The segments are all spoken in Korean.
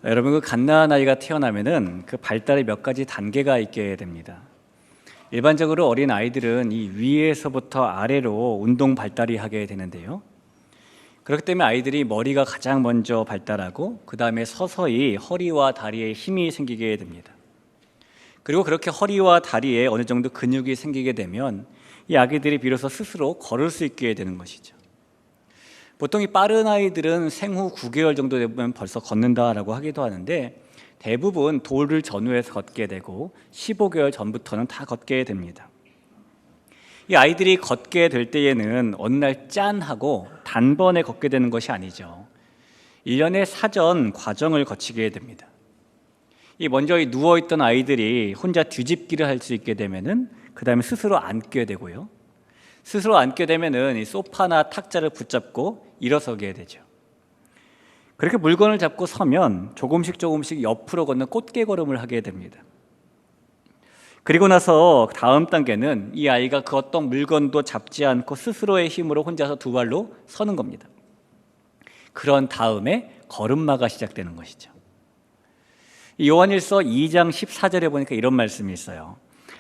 여러분, 그 갓난아는 아이가 태어나면은 그 발달에 몇 가지 단계가 있게 됩니다. 일반적으로 어린 아이들은 이 위에서부터 아래로 운동 발달이 하게 되는데요. 그렇기 때문에 아이들이 머리가 가장 먼저 발달하고 그 다음에 서서히 허리와 다리에 힘이 생기게 됩니다. 그리고 그렇게 허리와 다리에 어느 정도 근육이 생기게 되면 이 아기들이 비로소 스스로 걸을 수 있게 되는 것이죠. 보통 이 빠른 아이들은 생후 9개월 정도 되면 벌써 걷는다라고 하기도 하는데, 대부분 돌을 전후해서 걷게 되고 15개월 전부터는 다 걷게 됩니다. 이 아이들이 걷게 될 때에는 어느 날 짠 하고 단번에 걷게 되는 것이 아니죠. 1년의 사전 과정을 거치게 됩니다. 이 먼저 누워있던 아이들이 혼자 뒤집기를 할 수 있게 되면은 그 다음에 스스로 앉게 되고요. 스스로 앉게 되면은 이 소파나 탁자를 붙잡고 일어서게 되죠. 그렇게 물건을 잡고 서면 조금씩 옆으로 걷는 꽃게걸음을 하게 됩니다. 그리고 나서 다음 단계는 이 아이가 그 어떤 물건도 잡지 않고 스스로의 힘으로 혼자서 두 발로 서는 겁니다. 그런 다음에 걸음마가 시작되는 것이죠. 요한일서 2장 14절에 보니까 이런 말씀이 있어요.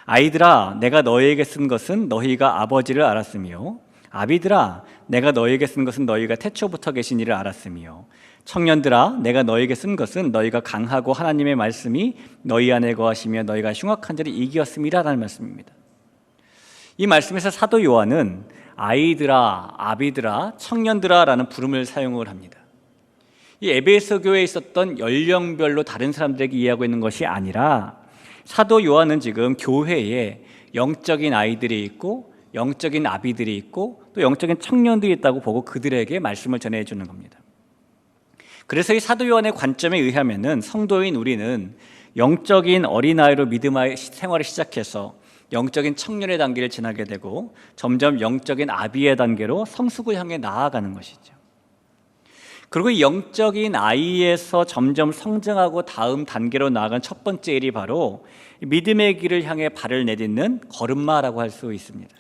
아이들아, 내가 너희에게 쓴 것은 너희가 아버지를 알았으며, 아비들아, 내가 너희에게 쓴 것은 너희가 태초부터 계신 이를 알았으며, 청년들아, 내가 너희에게 쓴 것은 너희가 강하고 하나님의 말씀이 너희 안에 거하시며 너희가 흉악한 자를 이기었음이라 라는 말씀입니다. 이 말씀에서 사도 요한은 아이들아, 아비들아, 청년들아 라는 부름을 사용을 합니다. 이 에베소 교회에 있었던 연령별로 다른 사람들에게 이해하고 있는 것이 아니라, 사도 요한은 지금 교회에 영적인 아이들이 있고 영적인 아비들이 있고 또 영적인 청년들이 있다고 보고 그들에게 말씀을 전해주는 겁니다. 그래서 이 사도 요한의 관점에 의하면은 성도인 우리는 영적인 어린아이로 믿음의 생활을 시작해서 영적인 청년의 단계를 지나게 되고 점점 영적인 아비의 단계로 성숙을 향해 나아가는 것이죠. 그리고 이 영적인 아이에서 점점 성장하고 다음 단계로 나아간 첫 번째 일이 바로 믿음의 길을 향해 발을 내딛는 걸음마라고 할 수 있습니다.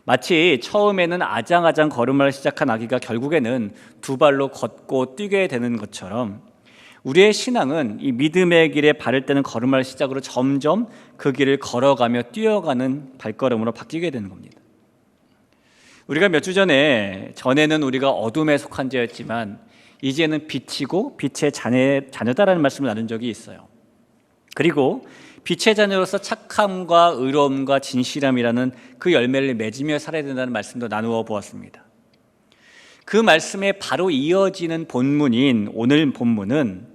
마치 처음에는 아장아장 걸음마를 시작한 아기가 결국에는 두 발로 걷고 뛰게 되는 것처럼 우리의 신앙은 이 믿음의 길에 발을 떼는 걸음마를 시작으로 점점 그 길을 걸어가며 뛰어가는 발걸음으로 바뀌게 되는 겁니다. 우리가 몇 주 전에는 우리가 어둠에 속한 자였지만 이제는 빛이고 빛의 자녀다라는 말씀을 나눈 적이 있어요. 그리고 빛의 자녀로서 착함과 의로움과 진실함이라는 그 열매를 맺으며 살아야 된다는 말씀도 나누어 보았습니다. 그 말씀에 바로 이어지는 본문인 오늘 본문은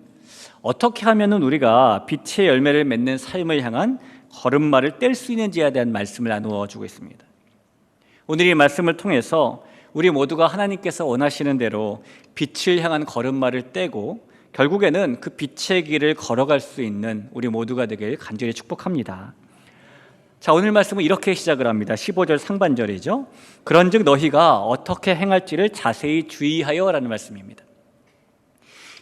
어떻게 하면 우리가 빛의 열매를 맺는 삶을 향한 걸음마를 뗄 수 있는지에 대한 말씀을 나누어 주고 있습니다. 오늘 이 말씀을 통해서 우리 모두가 하나님께서 원하시는 대로 빛을 향한 걸음마를 떼고 결국에는 그 빛의 길을 걸어갈 수 있는 우리 모두가 되길 간절히 축복합니다. 자, 오늘 말씀은 이렇게 시작을 합니다. 15절 상반절이죠. 그런즉 너희가 어떻게 행할지를 자세히 주의하여 라는 말씀입니다.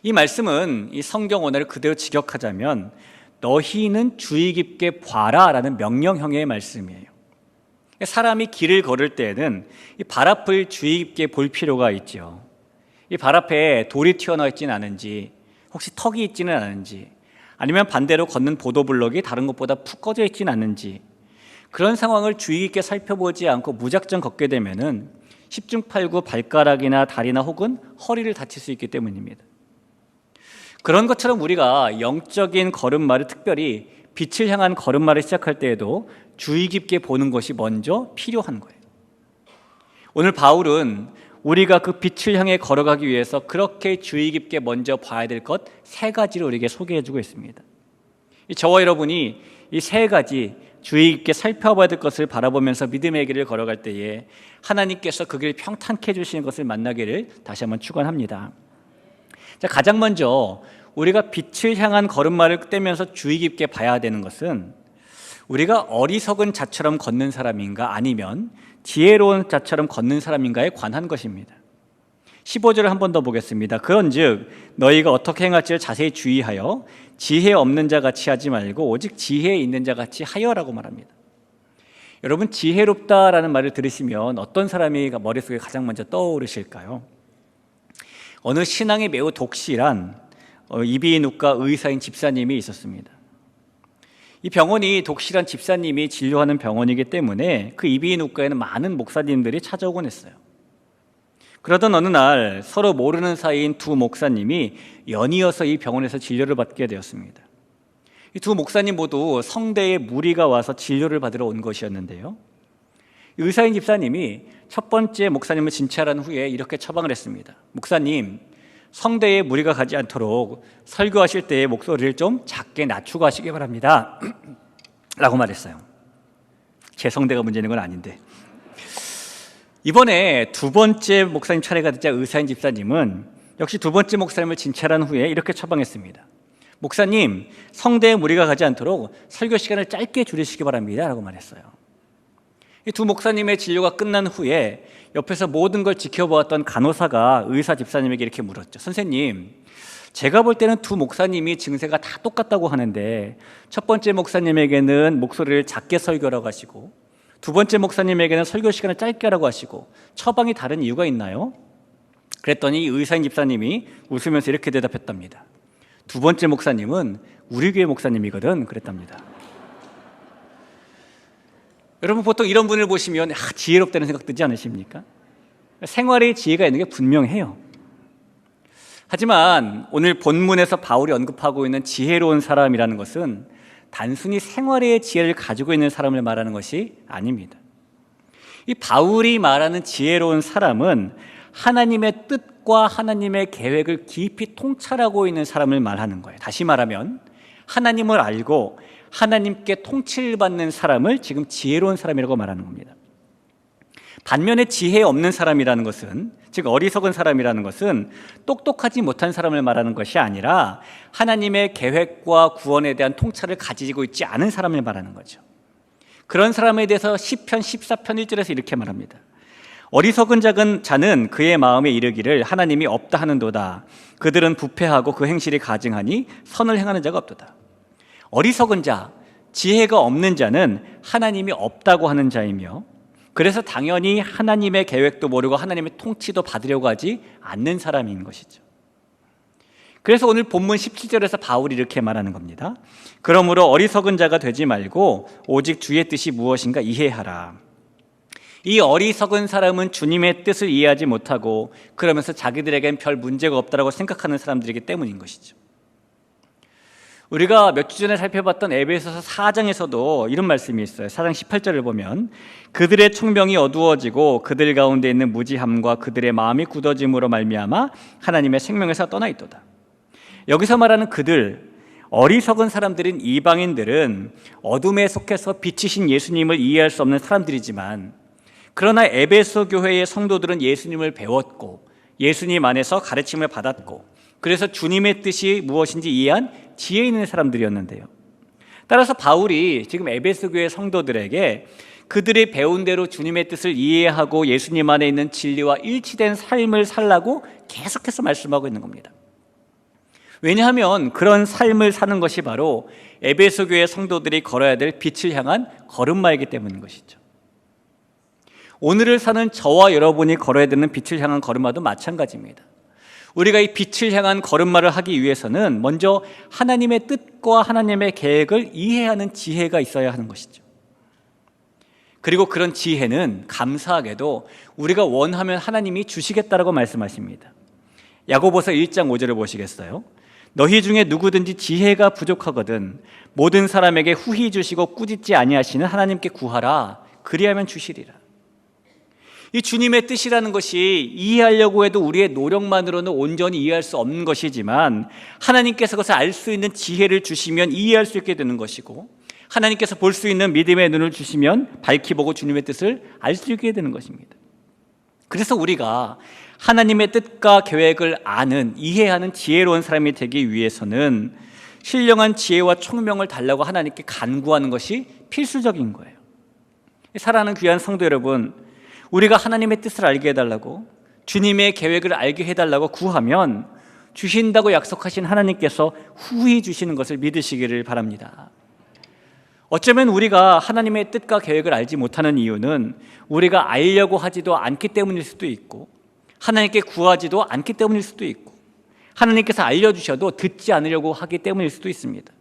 이 말씀은 이 성경 원어를 그대로 직역하자면 너희는 주의 깊게 봐라 라는 명령형의 말씀이에요. 사람이 길을 걸을 때에는 이 발 앞을 주의 깊게 볼 필요가 있죠. 이 발 앞에 돌이 튀어나와 있지는 않은지, 혹시 턱이 있지는 않은지, 아니면 반대로 걷는 보도블럭이 다른 것보다 푹 꺼져 있지는 않은지, 그런 상황을 주의 깊게 살펴보지 않고 무작정 걷게 되면은 10중 8구 발가락이나 다리나 혹은 허리를 다칠 수 있기 때문입니다. 그런 것처럼 우리가 영적인 걸음마를, 특별히 빛을 향한 걸음마를 시작할 때에도 주의 깊게 보는 것이 먼저 필요한 거예요. 오늘 바울은 우리가 그 빛을 향해 걸어가기 위해서 그렇게 주의 깊게 먼저 봐야 될 것 3가지를 우리에게 소개해주고 있습니다. 저와 여러분이 이 3가지 주의 깊게 살펴봐야 될 것을 바라보면서 믿음의 길을 걸어갈 때에 하나님께서 그 길을 평탄케 해주시는 것을 만나기를 다시 한번 축원합니다. 자, 가장 먼저 우리가 빛을 향한 걸음마를 떼면서 주의 깊게 봐야 되는 것은 우리가 어리석은 자처럼 걷는 사람인가 아니면 지혜로운 자처럼 걷는 사람인가에 관한 것입니다. 15절을 한 번 더 보겠습니다. 그런즉 너희가 어떻게 행할지를 자세히 주의하여 지혜 없는 자 같이 하지 말고 오직 지혜 있는 자 같이 하여라고 말합니다. 여러분, 지혜롭다라는 말을 들으시면 어떤 사람이 머릿속에 가장 먼저 떠오르실까요? 어느 신앙이 매우 독실한, 이비인후과 의사인 집사님이 있었습니다. 이 병원이 독실한 집사님이 진료하는 병원이기 때문에 그 이비인후과에는 많은 목사님들이 찾아오곤 했어요. 그러던 어느 날 서로 모르는 사이인 두 목사님이 연이어서 이 병원에서 진료를 받게 되었습니다. 이 두 목사님 모두 성대에 무리가 와서 진료를 받으러 온 것이었는데요. 의사인 집사님이 첫 번째 목사님을 진찰한 후에 이렇게 처방을 했습니다. 목사님, 성대에 무리가 가지 않도록 설교하실 때의 목소리를 좀 작게 낮추고 하시기 바랍니다. 라고 말했어요. 제 성대가 문제는 건 아닌데. 이번에 두 번째 목사님 차례가 되자 의사인 집사님은 역시 두 번째 목사님을 진찰한 후에 이렇게 처방했습니다. 목사님, 성대에 무리가 가지 않도록 설교 시간을 짧게 줄이시기 바랍니다. 라고 말했어요. 이 두 목사님의 진료가 끝난 후에 옆에서 모든 걸 지켜보았던 간호사가 의사 집사님에게 이렇게 물었죠. 선생님, 제가 볼 때는 두 목사님이 증세가 다 똑같다고 하는데 첫 번째 목사님에게는 목소리를 작게 설교라고 하시고 두 번째 목사님에게는 설교 시간을 짧게 하라고 하시고 처방이 다른 이유가 있나요? 그랬더니 의사인 집사님이 웃으면서 이렇게 대답했답니다. 두 번째 목사님은 우리 교회 목사님이거든. 그랬답니다. 여러분, 보통 이런 분을 보시면 지혜롭다는 생각 들지 않으십니까? 생활의 지혜가 있는 게 분명해요. 하지만 오늘 본문에서 바울이 언급하고 있는 지혜로운 사람이라는 것은 단순히 생활의 지혜를 가지고 있는 사람을 말하는 것이 아닙니다. 이 바울이 말하는 지혜로운 사람은 하나님의 뜻과 하나님의 계획을 깊이 통찰하고 있는 사람을 말하는 거예요. 다시 말하면 하나님을 알고 하나님께 통치를 받는 사람을 지금 지혜로운 사람이라고 말하는 겁니다. 반면에 지혜 없는 사람이라는 것은, 즉 어리석은 사람이라는 것은 똑똑하지 못한 사람을 말하는 것이 아니라 하나님의 계획과 구원에 대한 통찰을 가지고 있지 않은 사람을 말하는 거죠. 그런 사람에 대해서 시편 14편 1절에서 이렇게 말합니다. 어리석은 자는 그의 마음에 이르기를 하나님이 없다 하는도다. 그들은 부패하고 그 행실이 가증하니 선을 행하는 자가 없도다. 어리석은 자, 지혜가 없는 자는 하나님이 없다고 하는 자이며 그래서 당연히 하나님의 계획도 모르고 하나님의 통치도 받으려고 하지 않는 사람인 것이죠. 그래서 오늘 본문 17절에서 바울이 이렇게 말하는 겁니다. 그러므로 어리석은 자가 되지 말고 오직 주의 뜻이 무엇인가 이해하라. 이 어리석은 사람은 주님의 뜻을 이해하지 못하고 그러면서 자기들에겐 별 문제가 없다고 생각하는 사람들이기 때문인 것이죠. 우리가 몇 주 전에 살펴봤던 에베소서 4장에서도 이런 말씀이 있어요. 4장 18절을 보면 그들의 총명이 어두워지고 그들 가운데 있는 무지함과 그들의 마음이 굳어짐으로 말미암아 하나님의 생명에서 떠나 있도다. 여기서 말하는 그들, 어리석은 사람들인 이방인들은 어둠에 속해서 빛이신 예수님을 이해할 수 없는 사람들이지만 그러나 에베소 교회의 성도들은 예수님을 배웠고 예수님 안에서 가르침을 받았고 그래서 주님의 뜻이 무엇인지 이해한 지혜 있는 사람들이었는데요. 따라서 바울이 지금 에베소 교회 성도들에게 그들이 배운 대로 주님의 뜻을 이해하고 예수님 안에 있는 진리와 일치된 삶을 살라고 계속해서 말씀하고 있는 겁니다. 왜냐하면 그런 삶을 사는 것이 바로 에베소 교회 성도들이 걸어야 될 빛을 향한 걸음마이기 때문인 것이죠. 오늘을 사는 저와 여러분이 걸어야 되는 빛을 향한 걸음마도 마찬가지입니다. 우리가 이 빛을 향한 걸음마를 하기 위해서는 먼저 하나님의 뜻과 하나님의 계획을 이해하는 지혜가 있어야 하는 것이죠. 그리고 그런 지혜는 감사하게도 우리가 원하면 하나님이 주시겠다라고 말씀하십니다. 야고보서 1장 5절을 보시겠어요? 너희 중에 누구든지 지혜가 부족하거든 모든 사람에게 후히 주시고 꾸짖지 아니하시는 하나님께 구하라. 그리하면 주시리라. 이 주님의 뜻이라는 것이 이해하려고 해도 우리의 노력만으로는 온전히 이해할 수 없는 것이지만 하나님께서 그것을 알 수 있는 지혜를 주시면 이해할 수 있게 되는 것이고 하나님께서 볼 수 있는 믿음의 눈을 주시면 밝히 보고 주님의 뜻을 알 수 있게 되는 것입니다. 그래서 우리가 하나님의 뜻과 계획을 아는, 이해하는 지혜로운 사람이 되기 위해서는 신령한 지혜와 총명을 달라고 하나님께 간구하는 것이 필수적인 거예요. 사랑하는 귀한 성도 여러분, 우리가 하나님의 뜻을 알게 해달라고 주님의 계획을 알게 해달라고 구하면 주신다고 약속하신 하나님께서 후히 주시는 것을 믿으시기를 바랍니다. 어쩌면 우리가 하나님의 뜻과 계획을 알지 못하는 이유는 우리가 알려고 하지도 않기 때문일 수도 있고 하나님께 구하지도 않기 때문일 수도 있고 하나님께서 알려주셔도 듣지 않으려고 하기 때문일 수도 있습니다.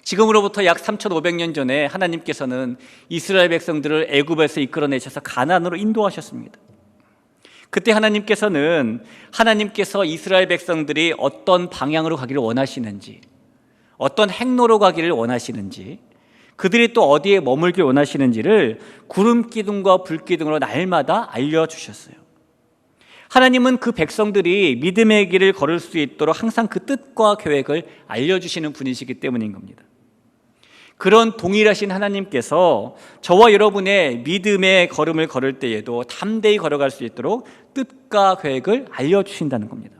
지금으로부터 약 3,500년 전에 하나님께서는 이스라엘 백성들을 애굽에서 이끌어내셔서 가나안으로 인도하셨습니다. 그때 하나님께서 이스라엘 백성들이 어떤 방향으로 가기를 원하시는지, 어떤 행로로 가기를 원하시는지, 그들이 또 어디에 머물길 원하시는지를 구름 기둥과 불 기둥으로 날마다 알려주셨어요. 하나님은 그 백성들이 믿음의 길을 걸을 수 있도록 항상 그 뜻과 계획을 알려주시는 분이시기 때문인 겁니다. 그런 동일하신 하나님께서 저와 여러분의 믿음의 걸음을 걸을 때에도 담대히 걸어갈 수 있도록 뜻과 계획을 알려주신다는 겁니다.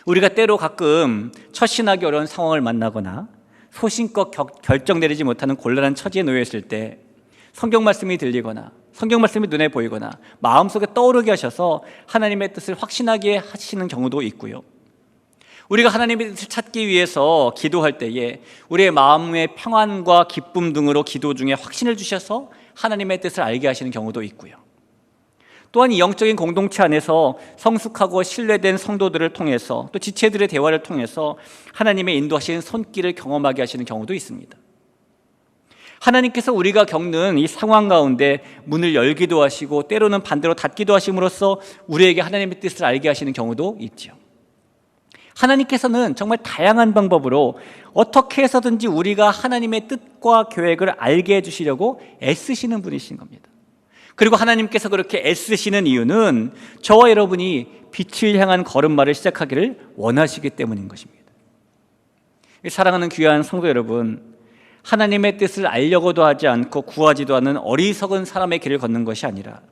우리가 때로 가끔 처신하기 어려운 상황을 만나거나 소신껏 결정 내리지 못하는 곤란한 처지에 놓여 있을 때 성경 말씀이 들리거나 성경 말씀이 눈에 보이거나 마음속에 떠오르게 하셔서 하나님의 뜻을 확신하게 하시는 경우도 있고요. 우리가 하나님의 뜻을 찾기 위해서 기도할 때에 우리의 마음의 평안과 기쁨 등으로 기도 중에 확신을 주셔서 하나님의 뜻을 알게 하시는 경우도 있고요. 또한 이 영적인 공동체 안에서 성숙하고 신뢰된 성도들을 통해서 또 지체들의 대화를 통해서 하나님의 인도하시는 손길을 경험하게 하시는 경우도 있습니다. 하나님께서 우리가 겪는 이 상황 가운데 문을 열기도 하시고 때로는 반대로 닫기도 하심으로써 우리에게 하나님의 뜻을 알게 하시는 경우도 있죠. 하나님께서는 정말 다양한 방법으로 어떻게 해서든지 우리가 하나님의 뜻과 계획을 알게 해주시려고 애쓰시는 분이신 겁니다. 그리고 하나님께서 그렇게 애쓰시는 이유는 저와 여러분이 빛을 향한 걸음마를 시작하기를 원하시기 때문인 것입니다. 사랑하는 귀한 성도 여러분, 하나님의 뜻을 알려고도 하지 않고 구하지도 않은 어리석은 사람의 길을 걷는 것이 아니라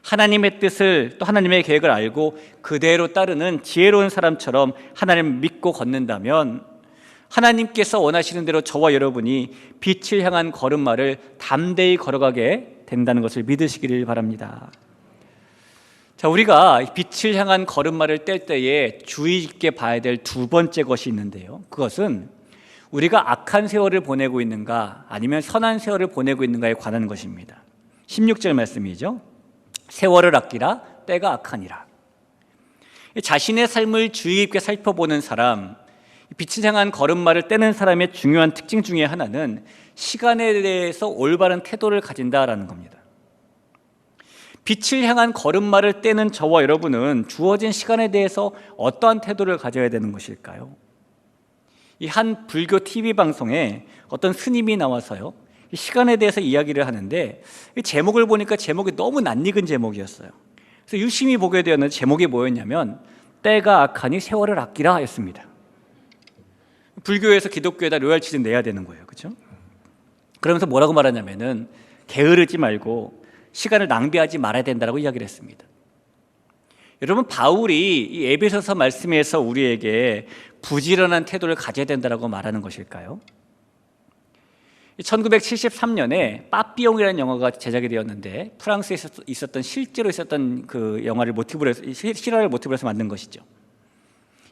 하나님의 뜻을 또 하나님의 계획을 알고 그대로 따르는 지혜로운 사람처럼 하나님을 믿고 걷는다면 하나님께서 원하시는 대로 저와 여러분이 빛을 향한 걸음마를 담대히 걸어가게 된다는 것을 믿으시기를 바랍니다. 자, 우리가 빛을 향한 걸음마를 뗄 때에 주의 깊게 봐야 될 두 번째 것이 있는데요. 그것은 우리가 악한 세월을 보내고 있는가 아니면 선한 세월을 보내고 있는가에 관한 것입니다. 16절 말씀이죠. 세월을 아끼라 때가 악하니라. 자신의 삶을 주의 깊게 살펴보는 사람, 빛을 향한 걸음마를 떼는 사람의 중요한 특징 중에 하나는 시간에 대해서 올바른 태도를 가진다라는 겁니다. 빛을 향한 걸음마를 떼는 저와 여러분은 주어진 시간에 대해서 어떠한 태도를 가져야 되는 것일까요? 이 한 불교 TV 방송에 어떤 스님이 나와서요, 이 시간에 대해서 이야기를 하는데 이 제목을 보니까 제목이 너무 낯익은 제목이었어요. 그래서 유심히 보게 되었는데 제목이 뭐였냐면 때가 악하니 세월을 아끼라 였습니다. 불교에서 기독교에다 로열티를 내야 되는 거예요, 그렇죠? 그러면서 뭐라고 말하냐면은 게으르지 말고 시간을 낭비하지 말아야 된다라고 이야기를 했습니다. 여러분, 바울이 이 에베소서 말씀에서 우리에게 부지런한 태도를 가져야 된다라고 말하는 것일까요? 1973년에 빠삐용이라는 영화가 제작이 되었는데 프랑스에 실제로 있었던 그 영화를 모티브로 해서, 실화를 모티브로 해서 만든 것이죠.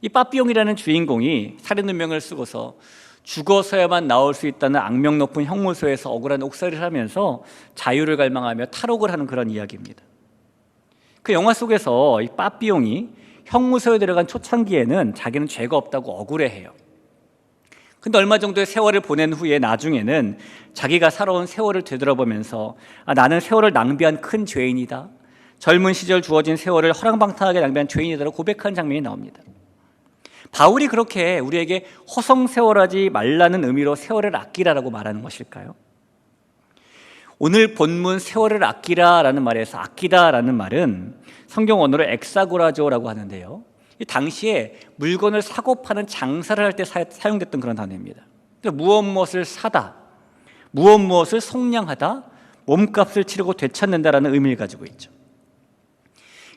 이 빠삐용이라는 주인공이 살인 누명을 쓰고서 죽어서야만 나올 수 있다는 악명 높은 형무소에서 억울한 옥살이를 하면서 자유를 갈망하며 탈옥을 하는 그런 이야기입니다. 그 영화 속에서 이 빠삐용이 형무소에 들어간 초창기에는 자기는 죄가 없다고 억울해해요. 근데 얼마 정도의 세월을 보낸 후에 나중에는 자기가 살아온 세월을 되돌아보면서 나는 세월을 낭비한 큰 죄인이다, 젊은 시절 주어진 세월을 허랑방탕하게 낭비한 죄인이다라고 고백한 장면이 나옵니다. 바울이 그렇게 우리에게 허송세월하지 말라는 의미로 세월을 아끼라라고 말하는 것일까요? 오늘 본문 세월을 아끼라라는 말에서 아끼다라는 말은 성경 언어로 엑사고라조라고 하는데요, 이 당시에 물건을 사고 파는 장사를 할 때 사용됐던 그런 단어입니다. 무엇을 사다, 무엇을 속량하다, 몸값을 치르고 되찾는다라는 의미를 가지고 있죠.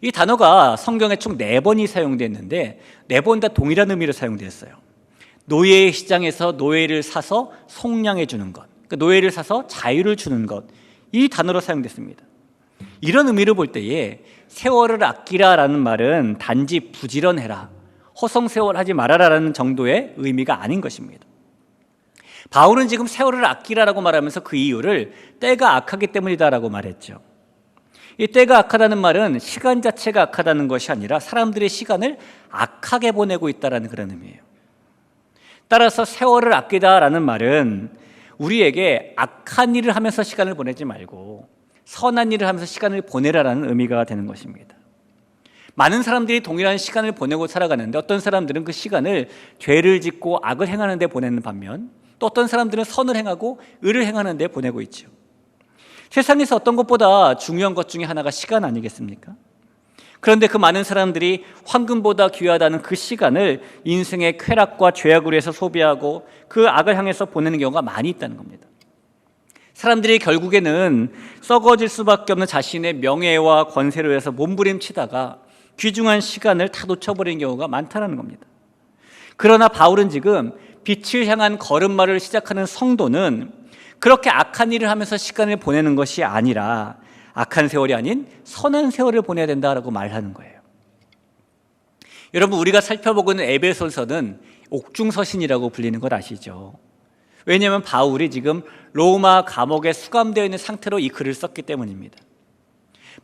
이 단어가 성경에 총 4번이 사용됐는데 4번 다 동일한 의미로 사용됐어요. 노예의 시장에서 노예를 사서 속량해 주는 것, 그러니까 노예를 사서 자유를 주는 것, 이 단어로 사용됐습니다. 이런 의미를 볼 때에 세월을 아끼라라는 말은 단지 부지런해라, 허송세월하지 말아라라는 정도의 의미가 아닌 것입니다. 바울은 지금 세월을 아끼라라고 말하면서 그 이유를 때가 악하기 때문이다라고 말했죠. 이 때가 악하다는 말은 시간 자체가 악하다는 것이 아니라 사람들의 시간을 악하게 보내고 있다는 그런 의미예요. 따라서 세월을 아끼다라는 말은 우리에게 악한 일을 하면서 시간을 보내지 말고 선한 일을 하면서 시간을 보내라라는 의미가 되는 것입니다. 많은 사람들이 동일한 시간을 보내고 살아가는데 어떤 사람들은 그 시간을 죄를 짓고 악을 행하는 데 보내는 반면 또 어떤 사람들은 선을 행하고 의를 행하는 데 보내고 있죠. 세상에서 어떤 것보다 중요한 것 중에 하나가 시간 아니겠습니까? 그런데 그 많은 사람들이 황금보다 귀하다는 그 시간을 인생의 쾌락과 죄악으로 해서 소비하고 그 악을 향해서 보내는 경우가 많이 있다는 겁니다. 사람들이 결국에는 썩어질 수밖에 없는 자신의 명예와 권세로 해서 몸부림치다가 귀중한 시간을 다 놓쳐버리는 경우가 많다는 겁니다. 그러나 바울은 지금 빛을 향한 걸음마를 시작하는 성도는 그렇게 악한 일을 하면서 시간을 보내는 것이 아니라 악한 세월이 아닌 선한 세월을 보내야 된다라고 말하는 거예요. 여러분, 우리가 살펴보고는 에베소서는 옥중서신이라고 불리는 걸 아시죠? 왜냐하면 바울이 지금 로마 감옥에 수감되어 있는 상태로 이 글을 썼기 때문입니다.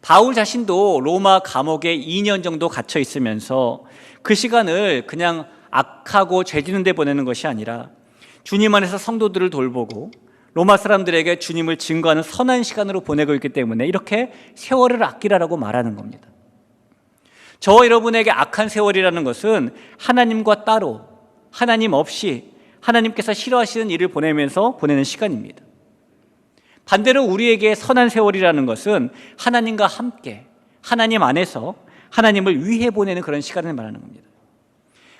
바울 자신도 로마 감옥에 2년 정도 갇혀 있으면서 그 시간을 그냥 악하고 죄 지는 데 보내는 것이 아니라 주님 안에서 성도들을 돌보고 로마 사람들에게 주님을 증거하는 선한 시간으로 보내고 있기 때문에 이렇게 세월을 아끼라라고 말하는 겁니다. 저와 여러분에게 악한 세월이라는 것은 하나님과 따로, 하나님 없이 하나님께서 싫어하시는 일을 보내면서 보내는 시간입니다. 반대로 우리에게 선한 세월이라는 것은 하나님과 함께 하나님 안에서 하나님을 위해 보내는 그런 시간을 말하는 겁니다.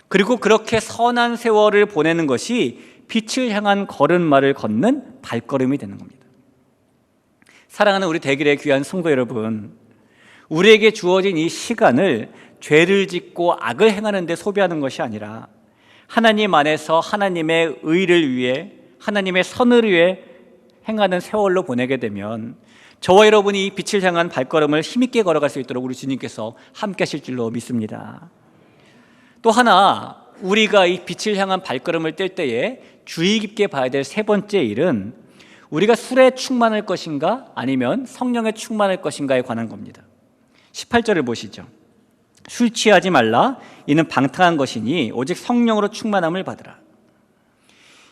그리고 그렇게 선한 세월을 보내는 것이 빛을 향한 걸음마를 걷는 발걸음이 되는 겁니다. 사랑하는 우리 대길의 귀한 성도 여러분, 우리에게 주어진 이 시간을 죄를 짓고 악을 행하는 데 소비하는 것이 아니라 하나님 안에서 하나님의 의를 위해 하나님의 선을 위해 행하는 세월로 보내게 되면 저와 여러분이 이 빛을 향한 발걸음을 힘있게 걸어갈 수 있도록 우리 주님께서 함께 하실 줄로 믿습니다. 또 하나, 우리가 이 빛을 향한 발걸음을 뗄 때에 주의 깊게 봐야 될 세 번째 일은 우리가 술에 충만할 것인가 아니면 성령에 충만할 것인가에 관한 겁니다. 18절을 보시죠. 술 취하지 말라, 이는 방탕한 것이니 오직 성령으로 충만함을 받으라.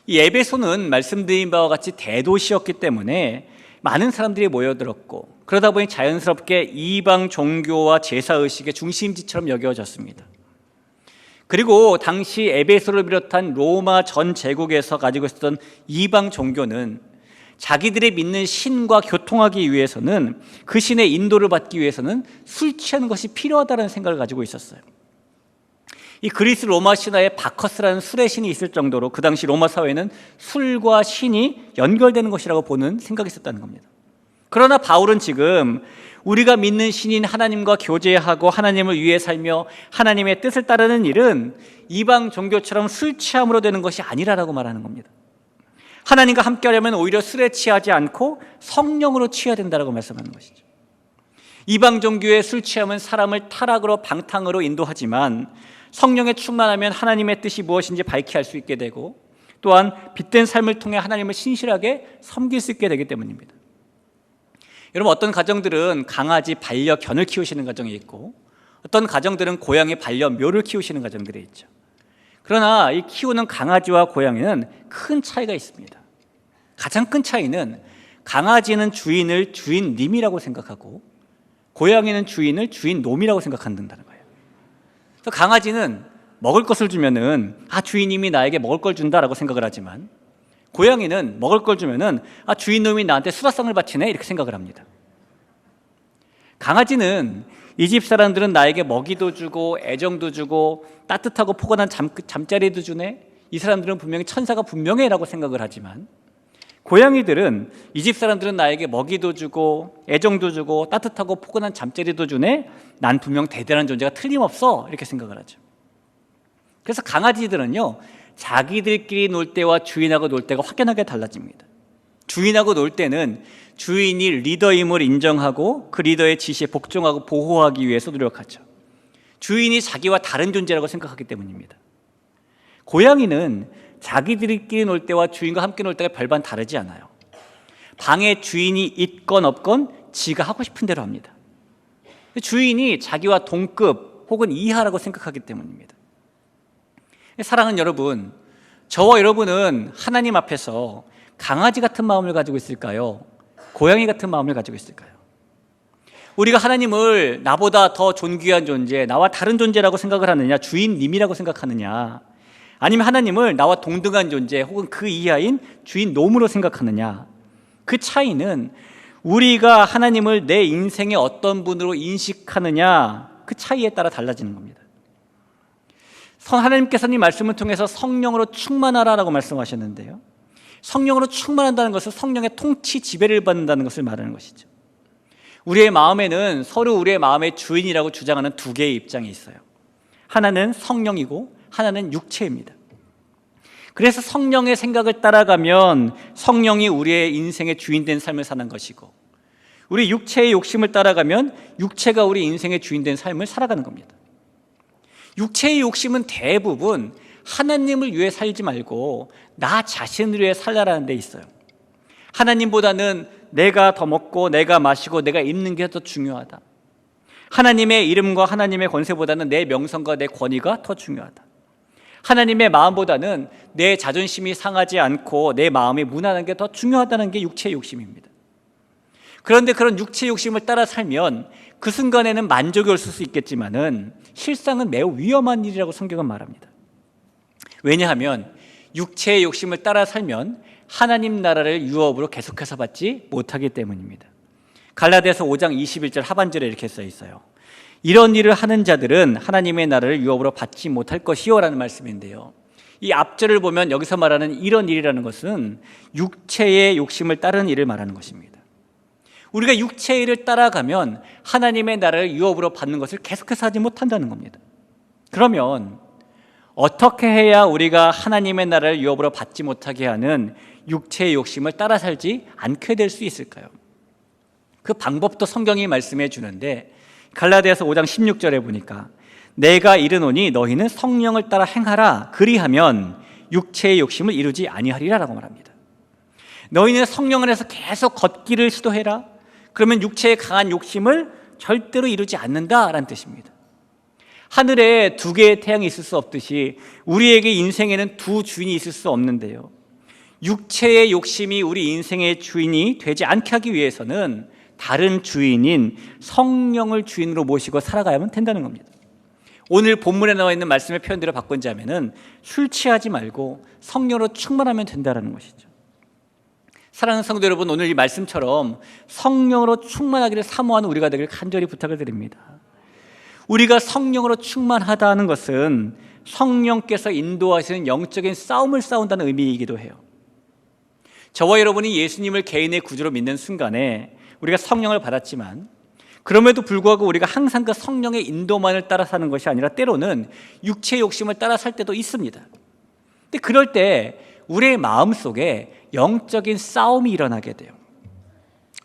이 에베소는 말씀드린 바와 같이 대도시였기 때문에 많은 사람들이 모여들었고 그러다 보니 자연스럽게 이방 종교와 제사의식의 중심지처럼 여겨졌습니다. 그리고 당시 에베소를 비롯한 로마 전 제국에서 가지고 있었던 이방 종교는 자기들의 믿는 신과 교통하기 위해서는 그 신의 인도를 받기 위해서는 술 취하는 것이 필요하다는 생각을 가지고 있었어요. 이 그리스 로마 신화에 바커스라는 술의 신이 있을 정도로 그 당시 로마 사회는 술과 신이 연결되는 것이라고 보는 생각이 있었다는 겁니다. 그러나 바울은 지금 우리가 믿는 신인 하나님과 교제하고 하나님을 위해 살며 하나님의 뜻을 따르는 일은 이방 종교처럼 술 취함으로 되는 것이 아니라고 말하는 겁니다. 하나님과 함께 하려면 오히려 술에 취하지 않고 성령으로 취해야 된다고 말씀하는 것이죠. 이방 종교의 술 취함은 사람을 타락으로 방탕으로 인도하지만 성령에 충만하면 하나님의 뜻이 무엇인지 밝히 알 수 있게 되고 또한 빛된 삶을 통해 하나님을 신실하게 섬길 수 있게 되기 때문입니다. 여러분, 어떤 가정들은 강아지 반려견을 키우시는 가정이 있고 어떤 가정들은 고양이 반려묘를 키우시는 가정들이 있죠. 그러나 이 키우는 강아지와 고양이는 큰 차이가 있습니다. 가장 큰 차이는 강아지는 주인을 주인님이라고 생각하고 고양이는 주인을 주인놈이라고 생각한다는 거예요. 그래서 강아지는 먹을 것을 주면은 주인님이 나에게 먹을 걸 준다라고 생각을 하지만 고양이는 먹을 걸 주면은 주인놈이 나한테 수라상을 바치네 이렇게 생각을 합니다. 강아지는 이 집 사람들은 나에게 먹이도 주고 애정도 주고 따뜻하고 포근한 잠자리도 주네, 이 사람들은 분명히 천사가 분명해 라고 생각을 하지만 고양이들은 이 집 사람들은 나에게 먹이도 주고 애정도 주고 따뜻하고 포근한 잠자리도 주네, 난 분명 대단한 존재가 틀림없어 이렇게 생각을 하죠. 그래서 강아지들은요, 자기들끼리 놀 때와 주인하고 놀 때가 확연하게 달라집니다. 주인하고 놀 때는 주인이 리더임을 인정하고 그 리더의 지시에 복종하고 보호하기 위해서 노력하죠. 주인이 자기와 다른 존재라고 생각하기 때문입니다. 고양이는 자기들끼리 놀 때와 주인과 함께 놀 때가 별반 다르지 않아요. 방에 주인이 있건 없건 지가 하고 싶은 대로 합니다. 주인이 자기와 동급 혹은 이하라고 생각하기 때문입니다. 사랑하는 여러분, 저와 여러분은 하나님 앞에서 강아지 같은 마음을 가지고 있을까요? 고양이 같은 마음을 가지고 있을까요? 우리가 하나님을 나보다 더 존귀한 존재, 나와 다른 존재라고 생각을 하느냐, 주인님이라고 생각하느냐, 아니면 하나님을 나와 동등한 존재 혹은 그 이하인 주인놈으로 생각하느냐, 그 차이는 우리가 하나님을 내 인생의 어떤 분으로 인식하느냐, 그 차이에 따라 달라지는 겁니다. 하나님께서는 이 말씀을 통해서 성령으로 충만하라라고 말씀하셨는데요, 성령으로 충만한다는 것은 성령의 통치 지배를 받는다는 것을 말하는 것이죠. 우리의 마음에는 서로 우리의 마음의 주인이라고 주장하는 두 개의 입장이 있어요. 하나는 성령이고 하나는 육체입니다. 그래서 성령의 생각을 따라가면 성령이 우리의 인생의 주인된 삶을 사는 것이고, 우리 육체의 욕심을 따라가면 육체가 우리 인생의 주인된 삶을 살아가는 겁니다. 육체의 욕심은 대부분 하나님을 위해 살지 말고 나 자신을 위해 살라라는 데 있어요. 하나님보다는 내가 더 먹고 내가 마시고 내가 입는 게 더 중요하다. 하나님의 이름과 하나님의 권세보다는 내 명성과 내 권위가 더 중요하다. 하나님의 마음보다는 내 자존심이 상하지 않고 내 마음이 무난한 게 더 중요하다는 게 육체의 욕심입니다. 그런데 그런 육체의 욕심을 따라 살면 그 순간에는 만족이 올 수 있겠지만은 실상은 매우 위험한 일이라고 성경은 말합니다. 왜냐하면 육체의 욕심을 따라 살면 하나님 나라를 유업으로 계속해서 받지 못하기 때문입니다. 갈라디아서 5장 21절 하반절에 이렇게 써 있어요. 이런 일을 하는 자들은 하나님의 나라를 유업으로 받지 못할 것이요 라는 말씀인데요, 이 앞절을 보면 여기서 말하는 이런 일이라는 것은 육체의 욕심을 따르는 일을 말하는 것입니다. 우리가 육체의 일을 따라가면 하나님의 나라를 유업으로 받는 것을 계속해서 하지 못한다는 겁니다. 그러면 어떻게 해야 우리가 하나님의 나라를 유업으로 받지 못하게 하는 육체의 욕심을 따라 살지 않게 될 수 있을까요? 그 방법도 성경이 말씀해 주는데, 갈라디아서 5장 16절에 보니까 내가 이르노니 너희는 성령을 따라 행하라, 그리하면 육체의 욕심을 이루지 아니하리라 라고 말합니다. 너희는 성령 안에서 계속 걷기를 시도해라. 그러면 육체의 강한 욕심을 절대로 이루지 않는다라는 뜻입니다. 하늘에 두 개의 태양이 있을 수 없듯이 우리에게 인생에는 두 주인이 있을 수 없는데요, 육체의 욕심이 우리 인생의 주인이 되지 않게 하기 위해서는 다른 주인인 성령을 주인으로 모시고 살아가야만 된다는 겁니다. 오늘 본문에 나와 있는 말씀의 표현대로 바꾼다면은 술 취하지 말고 성령으로 충만하면 된다는 것이죠. 사랑하는 성도 여러분, 오늘 이 말씀처럼 성령으로 충만하기를 사모하는 우리가 되길 간절히 부탁을 드립니다. 우리가 성령으로 충만하다는 것은 성령께서 인도하시는 영적인 싸움을 싸운다는 의미이기도 해요. 저와 여러분이 예수님을 개인의 구주로 믿는 순간에 우리가 성령을 받았지만, 그럼에도 불구하고 우리가 항상 그 성령의 인도만을 따라 사는 것이 아니라 때로는 육체의 욕심을 따라 살 때도 있습니다. 근데 그럴 때 우리의 마음속에 영적인 싸움이 일어나게 돼요.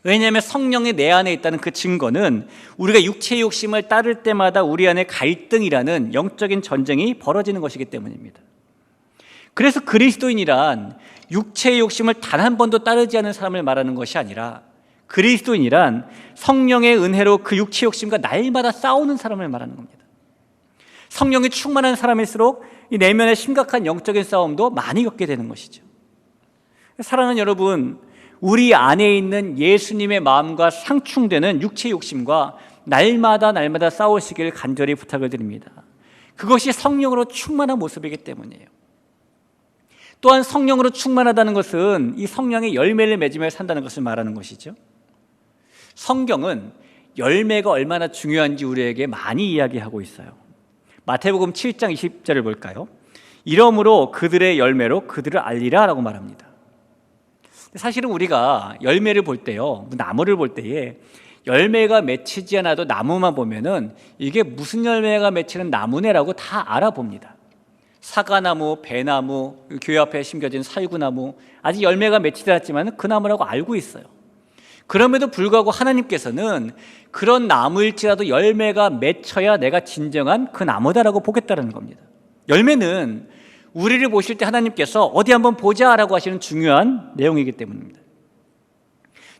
왜냐하면 성령이 내 안에 있다는 그 증거는 우리가 육체의 욕심을 따를 때마다 우리 안에 갈등이라는 영적인 전쟁이 벌어지는 것이기 때문입니다. 그래서 그리스도인이란 육체의 욕심을 단 한 번도 따르지 않은 사람을 말하는 것이 아니라, 그리스도인이란 성령의 은혜로 그 육체의 욕심과 날마다 싸우는 사람을 말하는 겁니다. 성령이 충만한 사람일수록 이 내면의 심각한 영적인 싸움도 많이 겪게 되는 것이죠. 사랑하는 여러분, 우리 안에 있는 예수님의 마음과 상충되는 육체의 욕심과 날마다 싸우시길 간절히 부탁을 드립니다. 그것이 성령으로 충만한 모습이기 때문이에요. 또한 성령으로 충만하다는 것은 이 성령의 열매를 맺으며 산다는 것을 말하는 것이죠. 성경은 열매가 얼마나 중요한지 우리에게 많이 이야기하고 있어요. 마태복음 7장 20절을 볼까요? 이러므로 그들의 열매로 그들을 알리라 라고 말합니다. 사실은 우리가 열매를 볼 때요, 나무를 볼 때에 열매가 맺히지 않아도 나무만 보면은 이게 무슨 열매가 맺히는 나무네라고 다 알아봅니다. 사과나무, 배나무, 교회 앞에 심겨진 살구나무, 아직 열매가 맺히지 않았지만 그 나무라고 알고 있어요. 그럼에도 불구하고 하나님께서는 그런 나무일지라도 열매가 맺혀야 내가 진정한 그 나무다라고 보겠다는 겁니다. 열매는 우리를 보실 때 하나님께서 어디 한번 보자라고 하시는 중요한 내용이기 때문입니다.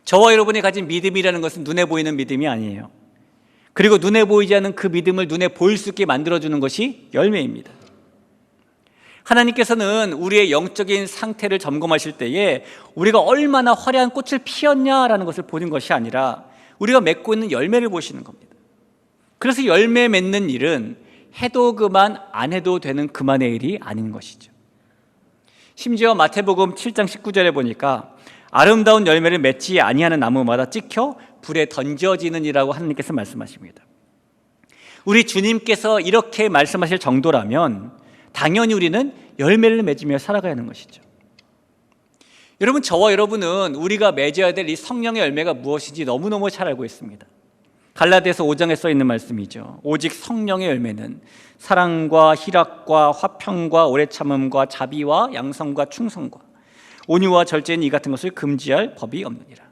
저와 여러분이 가진 믿음이라는 것은 눈에 보이는 믿음이 아니에요. 그리고 눈에 보이지 않는 그 믿음을 눈에 보일 수 있게 만들어주는 것이 열매입니다. 하나님께서는 우리의 영적인 상태를 점검하실 때에 우리가 얼마나 화려한 꽃을 피웠냐라는 것을 보는 것이 아니라 우리가 맺고 있는 열매를 보시는 겁니다. 그래서 열매 맺는 일은 해도 그만 안 해도 되는 그만의 일이 아닌 것이죠. 심지어 마태복음 7장 19절에 보니까 아름다운 열매를 맺지 아니하는 나무마다 찍혀 불에 던져지느니라고 하나님께서 말씀하십니다. 우리 주님께서 이렇게 말씀하실 정도라면 당연히 우리는 열매를 맺으며 살아가야 하는 것이죠. 여러분, 저와 여러분은 우리가 맺어야 될 이 성령의 열매가 무엇인지 너무너무 잘 알고 있습니다. 갈라디아서 5장에 써 있는 말씀이죠. 오직 성령의 열매는 사랑과 희락과 화평과 오래 참음과 자비와 양성과 충성과 온유와 절제는 이 같은 것을 금지할 법이 없느니라.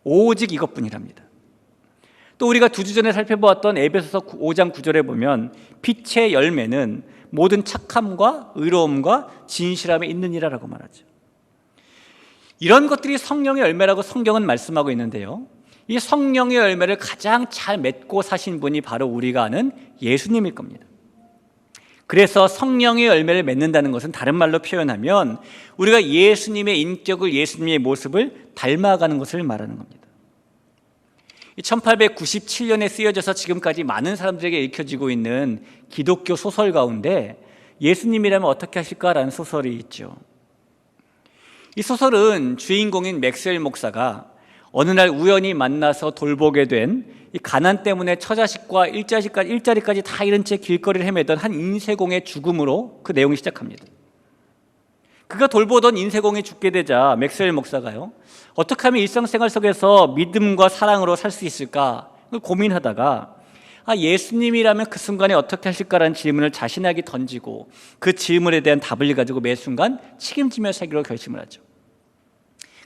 오직 이것뿐이랍니다. 또 우리가 두 주 전에 살펴보았던 에베소서 5장 9절에 보면 빛의 열매는 모든 착함과 의로움과 진실함에 있느니라라고 말하죠. 이런 것들이 성령의 열매라고 성경은 말씀하고 있는데요, 이 성령의 열매를 가장 잘 맺고 사신 분이 바로 우리가 아는 예수님일 겁니다. 그래서 성령의 열매를 맺는다는 것은 다른 말로 표현하면 우리가 예수님의 인격을, 예수님의 모습을 닮아가는 것을 말하는 겁니다. 1897년에 쓰여져서 지금까지 많은 사람들에게 읽혀지고 있는 기독교 소설 가운데 예수님이라면 어떻게 하실까라는 소설이 있죠. 이 소설은 주인공인 맥스웰 목사가 어느 날 우연히 만나서 돌보게 된 이 가난 때문에 처자식과 일자리까지 다 잃은 채 길거리를 헤매던 한 인쇄공의 죽음으로 그 내용이 시작합니다. 그가 돌보던 인쇄공이 죽게 되자 맥스웰 목사가요, 어떻게 하면 일상생활 속에서 믿음과 사랑으로 살 수 있을까 고민하다가 예수님이라면 그 순간에 어떻게 하실까라는 질문을 자신에게 던지고 그 질문에 대한 답을 가지고 매 순간 책임지며 살기로 결심을 하죠.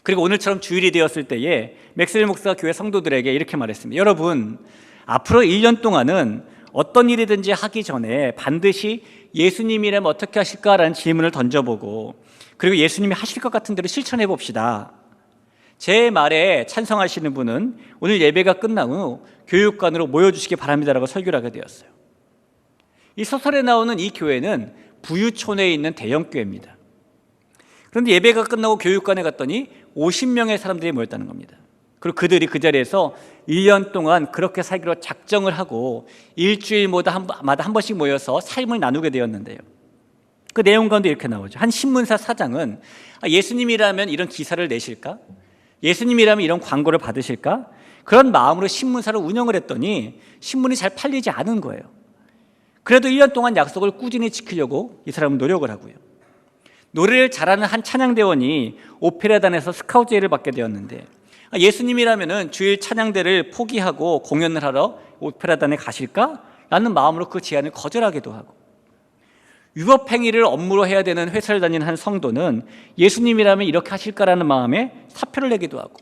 그리고 오늘처럼 주일이 되었을 때에 맥스웰 목사가 교회 성도들에게 이렇게 말했습니다. 여러분, 앞으로 1년 동안은 어떤 일이든지 하기 전에 반드시 예수님이라면 어떻게 하실까라는 질문을 던져보고 그리고 예수님이 하실 것 같은 대로 실천해 봅시다. 제 말에 찬성하시는 분은 오늘 예배가 끝난 후 교육관으로 모여주시기 바랍니다라고 설교를 하게 되었어요. 이 소설에 나오는 이 교회는 부유촌에 있는 대형교회입니다. 그런데 예배가 끝나고 교육관에 갔더니 50명의 사람들이 모였다는 겁니다. 그리고 그들이 그 자리에서 1년 동안 그렇게 살기로 작정을 하고 일주일마다 한 번씩 모여서 삶을 나누게 되었는데요, 그 내용 가운데 이렇게 나오죠. 한 신문사 사장은 예수님이라면 이런 기사를 내실까? 예수님이라면 이런 광고를 받으실까? 그런 마음으로 신문사를 운영을 했더니 신문이 잘 팔리지 않은 거예요. 그래도 1년 동안 약속을 꾸준히 지키려고 이 사람은 노력을 하고요. 노래를 잘하는 한 찬양대원이 오페라단에서 스카우트 제의를 받게 되었는데 예수님이라면 주일 찬양대를 포기하고 공연을 하러 오페라단에 가실까? 라는 마음으로 그 제안을 거절하기도 하고, 유업행위를 업무로 해야 되는 회사를 다니는 한 성도는 예수님이라면 이렇게 하실까라는 마음에 사표를 내기도 하고,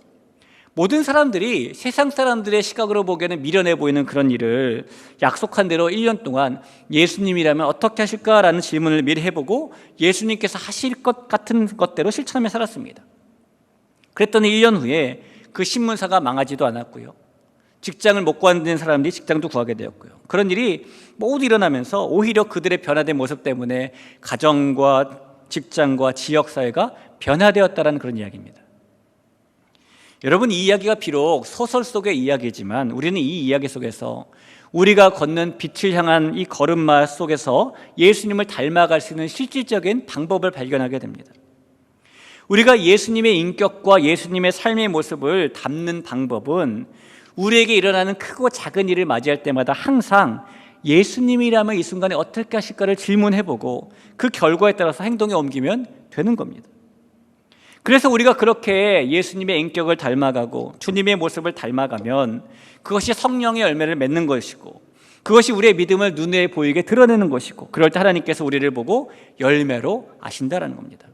모든 사람들이 세상 사람들의 시각으로 보기에는 미련해 보이는 그런 일을 약속한 대로 1년 동안 예수님이라면 어떻게 하실까라는 질문을 미리 해보고 예수님께서 하실 것 같은 것대로 실천하며 살았습니다. 그랬더니 1년 후에 그 신문사가 망하지도 않았고요, 직장을 못 구하는 사람들이 직장도 구하게 되었고요, 그런 일이 모두 일어나면서 오히려 그들의 변화된 모습 때문에 가정과 직장과 지역사회가 변화되었다는 그런 이야기입니다. 여러분, 이 이야기가 비록 소설 속의 이야기지만 우리는 이 이야기 속에서 우리가 걷는 빛을 향한 이 걸음마 속에서 예수님을 닮아갈 수 있는 실질적인 방법을 발견하게 됩니다. 우리가 예수님의 인격과 예수님의 삶의 모습을 담는 방법은 우리에게 일어나는 크고 작은 일을 맞이할 때마다 항상 예수님이라면 이 순간에 어떻게 하실까를 질문해보고 그 결과에 따라서 행동에 옮기면 되는 겁니다. 그래서 우리가 그렇게 예수님의 인격을 닮아가고 주님의 모습을 닮아가면 그것이 성령의 열매를 맺는 것이고, 그것이 우리의 믿음을 눈에 보이게 드러내는 것이고, 그럴 때 하나님께서 우리를 보고 열매로 아신다라는 겁니다.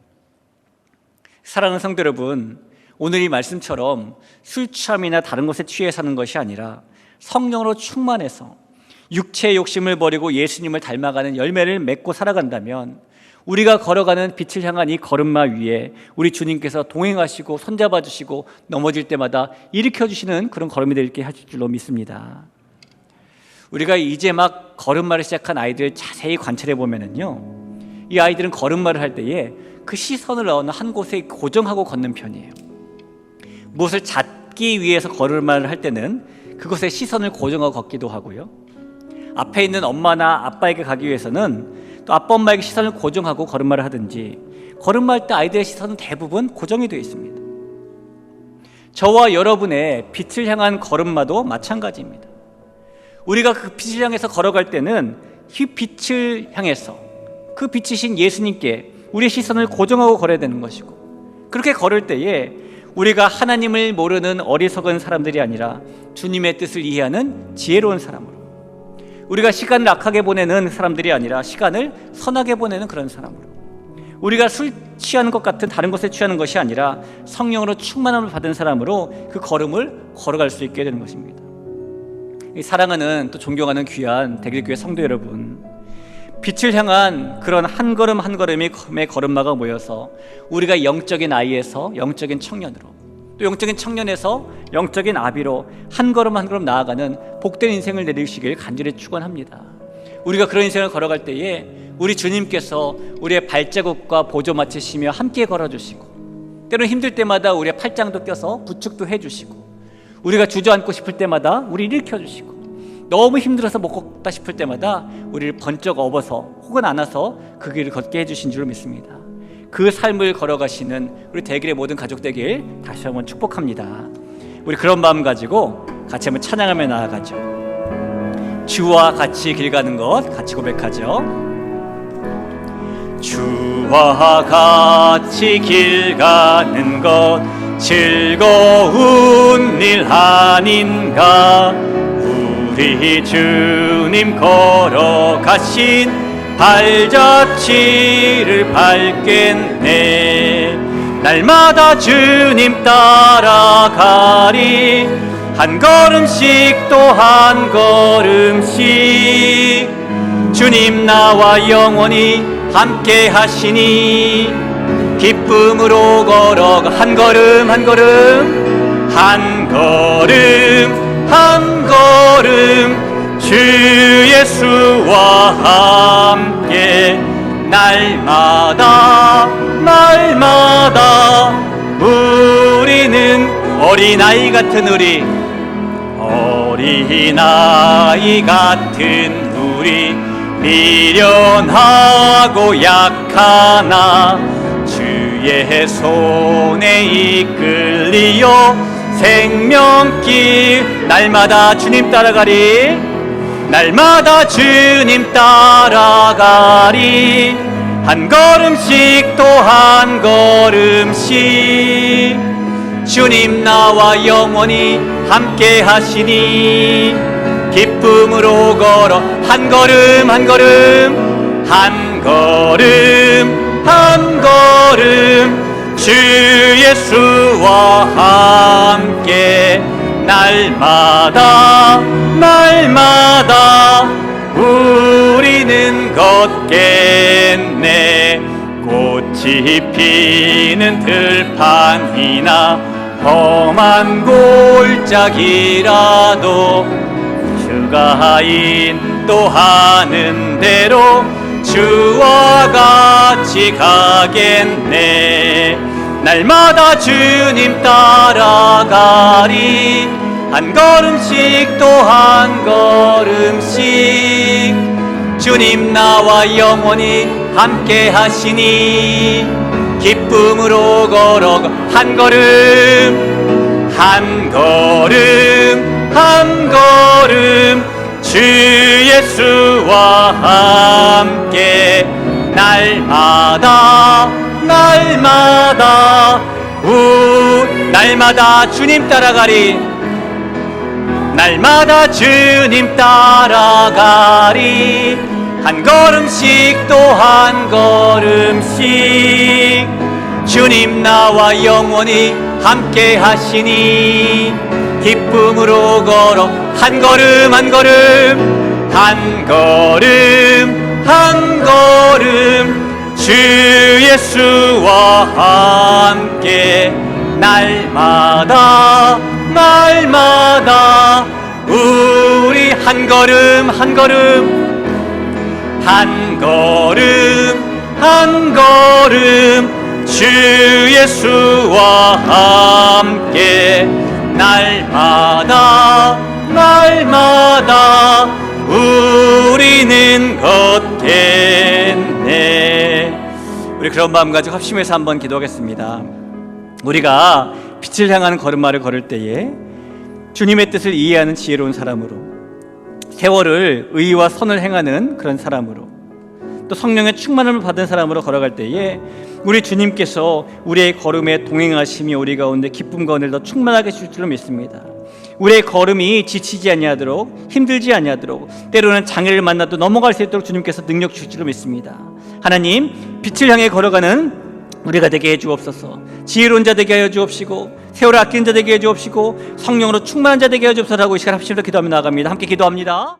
사랑하는 성도 여러분, 오늘 이 말씀처럼 술 취함이나 다른 것에 취해 사는 것이 아니라 성령으로 충만해서 육체의 욕심을 버리고 예수님을 닮아가는 열매를 맺고 살아간다면 우리가 걸어가는 빛을 향한 이 걸음마 위에 우리 주님께서 동행하시고 손잡아 주시고 넘어질 때마다 일으켜 주시는 그런 걸음이 되게 하실 줄로 믿습니다. 우리가 이제 막 걸음마를 시작한 아이들 자세히 관찰해 보면은요, 이 아이들은 걸음마를 할 때에 그 시선을 어느 한 곳에 고정하고 걷는 편이에요. 무엇을 잡기 위해서 걸음마를 할 때는 그곳에 시선을 고정하고 걷기도 하고요, 앞에 있는 엄마나 아빠에게 가기 위해서는 또 아빠 엄마에게 시선을 고정하고 걸음마를 하든지, 걸음마할 때 아이들의 시선은 대부분 고정이 되어 있습니다. 저와 여러분의 빛을 향한 걸음마도 마찬가지입니다. 우리가 그 빛을 향해서 걸어갈 때는 이 빛을 향해서 그 빛이신 예수님께 우리의 시선을 고정하고 걸어야 되는 것이고, 그렇게 걸을 때에 우리가 하나님을 모르는 어리석은 사람들이 아니라 주님의 뜻을 이해하는 지혜로운 사람으로, 우리가 시간을 악하게 보내는 사람들이 아니라 시간을 선하게 보내는 그런 사람으로, 우리가 술 취하는 것 같은 다른 것에 취하는 것이 아니라 성령으로 충만함을 받은 사람으로 그 걸음을 걸어갈 수 있게 되는 것입니다. 사랑하는 또 존경하는 귀한 대길교회 성도 여러분, 빛을 향한 그런 한 걸음 한 걸음의 걸음마가 모여서 우리가 영적인 아이에서 영적인 청년으로, 또 영적인 청년에서 영적인 아비로 한 걸음 한 걸음 나아가는 복된 인생을 내리시길 간절히 축원합니다. 우리가 그런 인생을 걸어갈 때에 우리 주님께서 우리의 발자국과 보조 맞추시며 함께 걸어주시고, 때로는 힘들 때마다 우리의 팔짱도 껴서 부축도 해주시고, 우리가 주저앉고 싶을 때마다 우리를 일으켜주시고, 너무 힘들어서 못 걷다 싶을 때마다 우리를 번쩍 업어서 혹은 안아서 그 길을 걷게 해주신 줄로 믿습니다. 그 삶을 걸어가시는 우리 대길의 모든 가족 되길 다시 한번 축복합니다. 우리 그런 마음 가지고 같이 한번 찬양하며 나아가죠. 주와 같이 길 가는 것 같이 고백하죠. 주와 같이 길 가는 것 즐거운 일 아닌가. 우리 주님 걸어가신 발자취를 밟겠네. 날마다 주님 따라가리. 한 걸음씩 또 한 걸음씩 주님 나와 영원히 함께 하시니 기쁨으로 걸어가. 한 걸음 한 걸음 한 걸음 한 걸음 주 예수와 함께 날마다 날마다 우리는 어린아이 같은 우리, 어린아이 같은 우리, 미련하고 약하나 주의 손에 이끌리어 생명길 날마다 주님 따라가리. 날마다 주님 따라가리. 한 걸음씩 또 한 걸음씩 주님 나와 영원히 함께 하시니 기쁨으로 걸어. 한 걸음 한 걸음 한 걸음 한 걸음 주 예수와 함께 날마다 날마다 우리는 걷겠네. 꽃이 피는 들판이나 험한 골짜기라도 주가 인도하는 대로 주와 같이 가겠네. 날마다 주님 따라가리. 한 걸음씩 또 한 걸음씩 주님 나와 영원히 함께 하시니 기쁨으로 걸어가. 한 걸음 한 걸음 한 걸음 주 예수와 함께 날마다 날마다 날마다 주님 따라가리. 날마다 주님 따라가리. 한 걸음씩 또 한 걸음씩 주님 나와 영원히 함께 하시니 기쁨으로 걸어. 한 걸음 한 걸음 한 걸음 한 걸음 주 예수와 함께 날마다 날마다 우리 한 걸음 걸음 한 걸음 한 걸음 한 걸음 주 예수와 함께 날마다 날마다 우리는 걷겠네. 우리 그런 마음 가지고 합심해서 한번 기도하겠습니다. 우리가 빛을 향하는 걸음마를 걸을 때에 주님의 뜻을 이해하는 지혜로운 사람으로, 세월을 의와 선을 행하는 그런 사람으로, 또 성령의 충만함을 받은 사람으로 걸어갈 때에 우리 주님께서 우리의 걸음에 동행하심이 우리 가운데 기쁨과 은혜를 더 충만하게 주실 줄로 믿습니다. 우리의 걸음이 지치지 아니하도록, 힘들지 아니하도록, 때로는 장애를 만나도 넘어갈 수 있도록 주님께서 능력 주실 줄로 믿습니다. 하나님, 빛을 향해 걸어가는 우리가 되게 해주옵소서. 지혜로운 자 되게 하여 주옵시고, 세월을 아끼는 자 되게 해 주옵시고, 성령으로 충만한 자 되게 해 주옵소서라고 이 시간 합심으로 기도하며 나아갑니다. 함께 기도합니다.